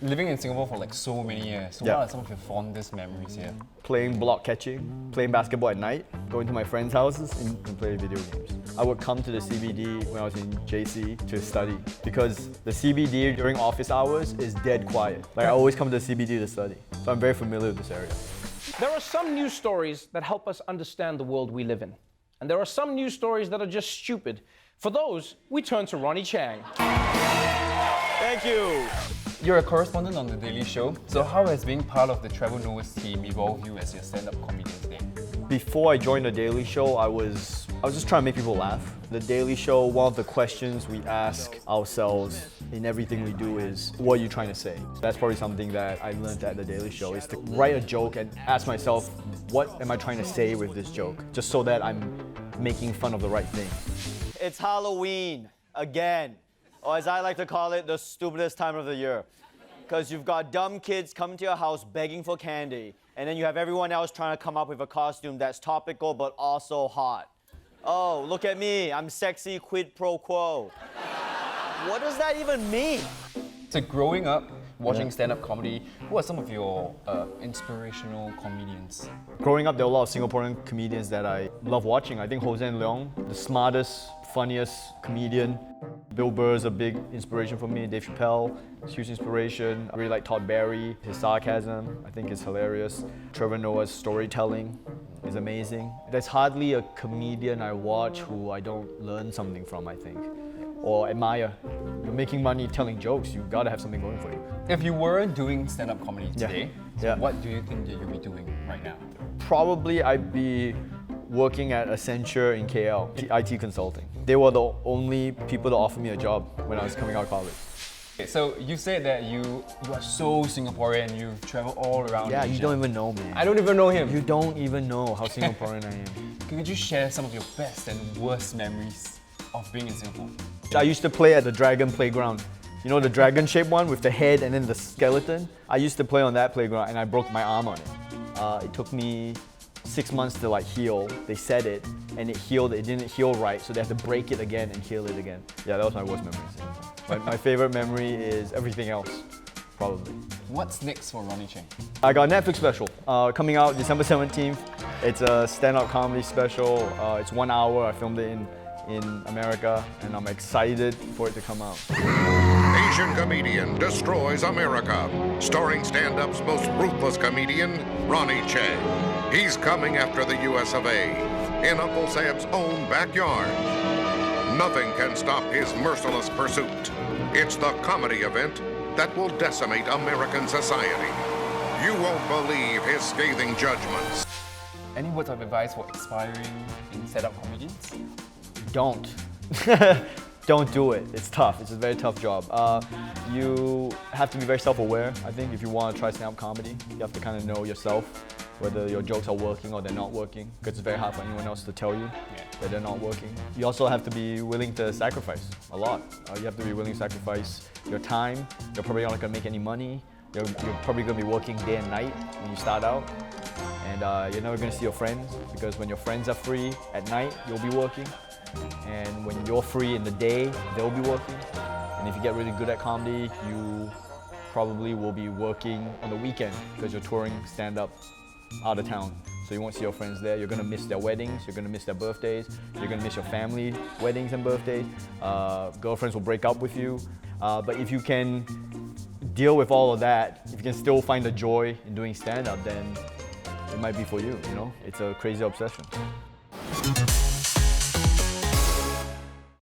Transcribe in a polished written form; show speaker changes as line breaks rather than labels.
living in Singapore for like so many years. So what are some of your fondest memories here?
Playing block catching, playing basketball at night, going to my friends' houses and play video games. I would come to the CBD when I was in JC to study because the CBD during office hours is dead quiet. Like I always come to the CBD to study. So I'm very familiar with this area.
There are some news stories that help us understand the world we live in. And there are some news stories that are just stupid. For those, we turn to Ronny Chieng.
Thank you.
You're a correspondent on The Daily Show. So how has being part of the Travel Noah's team evolved you as your stand-up comedian today?
Before I joined The Daily Show, I was just trying to make people laugh. The Daily Show, one of the questions we ask ourselves in everything we do is, what are you trying to say? That's probably something that I learned at The Daily Show, is to write a joke and ask myself, what am I trying to say with this joke? Just so that I'm making fun of the right thing. It's Halloween, again. Or as I like to call it, the stupidest time of the year. Because you've got dumb kids coming to your house begging for candy, and then you have everyone else trying to come up with a costume that's topical but also hot. Oh, look at me, I'm sexy quid pro quo. What does that even mean?
So growing up, watching stand-up comedy, who are some of your inspirational comedians?
Growing up, there were a lot of Singaporean comedians that I love watching. I think Hossein Leong, the smartest, funniest comedian. Bill Burr is a big inspiration for me. Dave Chappelle, huge inspiration. I really like Todd Barry. His sarcasm, I think, is hilarious. Trevor Noah's storytelling is amazing. There's hardly a comedian I watch who I don't learn something from, I think, or admire. You're making money telling jokes, you gotta have something going for you.
If you weren't doing stand-up comedy today, what do you think that you'll be doing right now?
Probably I'd be working at Accenture in KL, IT consulting. They were the only people to offer me a job when I was coming out of college.
Okay, so you said that you are so Singaporean, you've traveled all around Asia.
You don't even know me.
I don't even know him.
You don't even know how Singaporean I am.
Could you share some of your best and worst memories of being in Singapore?
I used to play at the Dragon Playground. You know the dragon-shaped one with the head and then the skeleton? I used to play on that playground and I broke my arm on it. It took me 6 months to heal. They said it and it healed. It didn't heal right, so they had to break it again and heal it again. Yeah, that was my worst memory. My favorite memory is everything else, probably.
What's next for Ronny Chieng?
I got a Netflix special coming out December 17th. It's a stand-up comedy special. It's 1 hour. I filmed it in America and I'm excited for it to come out.
Asian comedian destroys America. Starring stand-up's most ruthless comedian, Ronny Chieng. He's coming after the US of A. in Uncle Sam's own backyard. Nothing can stop his merciless pursuit. It's the comedy event that will decimate American society. You won't believe his scathing judgments.
Any words of advice for aspiring in stand-up comedians?
Don't. Don't do it. It's tough. It's a very tough job. You have to be very self-aware, I think, if you want to try stand-up comedy. You have to kind of know yourself, whether your jokes are working or they're not working, because it's very hard for anyone else to tell you that they're not working. You also have to be willing to sacrifice a lot. You have to be willing to sacrifice your time. You're probably not going to make any money. You're probably going to be working day and night when you start out. And you're never going to see your friends, because when your friends are free at night, you'll be working. And when you're free in the day, they'll be working. And if you get really good at comedy, you probably will be working on the weekend because you're touring stand-up out of town. So you won't see your friends there. You're gonna miss their weddings, you're gonna miss their birthdays, you're gonna miss your family weddings and birthdays. Girlfriends will break up with you. But if you can deal with all of that, if you can still find the joy in doing stand-up, then it might be for you, you know? It's a crazy obsession.